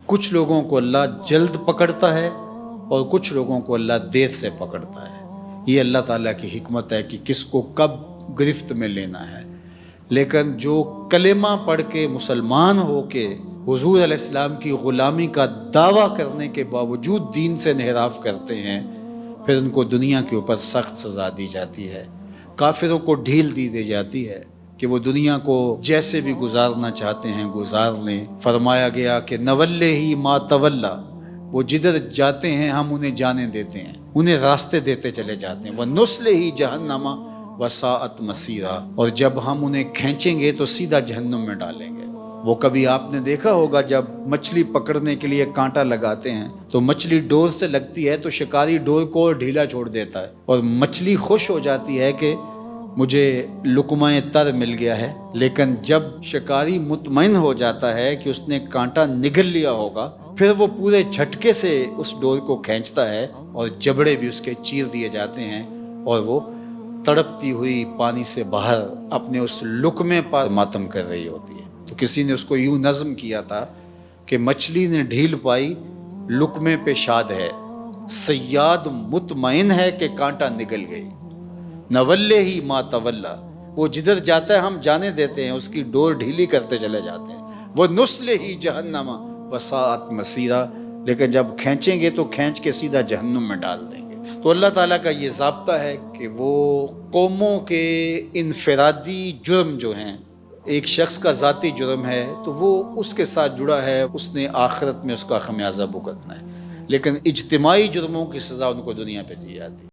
کچھ لوگوں کو اللہ جلد پکڑتا ہے اور کچھ لوگوں کو اللہ دیر سے پکڑتا ہے۔ یہ اللہ تعالیٰ کی حکمت ہے کہ کس کو کب گرفت میں لینا ہے۔ لیکن جو کلمہ پڑھ کے مسلمان ہو کے حضور علیہ السلام کی غلامی کا دعویٰ کرنے کے باوجود دین سے انحراف کرتے ہیں، پھر ان کو دنیا کے اوپر سخت سزا دی جاتی ہے۔ کافروں کو ڈھیل دی جاتی ہے کہ وہ دنیا کو جیسے بھی گزارنا چاہتے ہیں گزار لیں۔ فرمایا گیا کہ نولے ہی ما تولا، وہ جدھر جاتے ہیں ہم انہیں جانے دیتے ہیں، انہیں راستے دیتے چلے جاتے ہیں۔ وَنُصْلِهِ جَهَنَّمَ وَسَاءَتْ مَصِيرًا، اور جب ہم انہیں کھینچیں گے تو سیدھا جہنم میں ڈالیں گے۔ وہ کبھی آپ نے دیکھا ہوگا جب مچھلی پکڑنے کے لیے کانٹا لگاتے ہیں تو مچھلی ڈور سے لگتی ہے تو شکاری ڈور کو ڈھیلا چھوڑ دیتا ہے اور مچھلی خوش ہو جاتی ہے کہ مجھے لقمہ تر مل گیا ہے، لیکن جب شکاری مطمئن ہو جاتا ہے کہ اس نے کانٹا نگل لیا ہوگا، پھر وہ پورے جھٹکے سے اس ڈور کو کھینچتا ہے اور جبڑے بھی اس کے چیر دیے جاتے ہیں اور وہ تڑپتی ہوئی پانی سے باہر اپنے اس لقمے پر ماتم کر رہی ہوتی ہے۔ تو کسی نے اس کو یوں نظم کیا تھا کہ مچھلی نے ڈھیل پائی لقمے پہ شاد ہے، صیاد مطمئن ہے کہ کانٹا نگل گئی۔ نولے ہی ما تولا، وہ جدھر جاتا ہے ہم جانے دیتے ہیں، اس کی ڈور ڈھیلی کرتے چلے جاتے ہیں۔ وہ نسلے ہی جہنم وساعت مسیرا، لیکن جب کھینچیں گے تو کھینچ کے سیدھا جہنم میں ڈال دیں گے۔ تو اللہ تعالیٰ کا یہ ضابطہ ہے کہ وہ قوموں کے انفرادی جرم جو ہیں، ایک شخص کا ذاتی جرم ہے تو وہ اس کے ساتھ جڑا ہے، اس نے آخرت میں اس کا خمیازہ بھگتنا ہے، لیکن اجتماعی جرموں کی سزا ان کو دنیا پہ دی جاتی ہے۔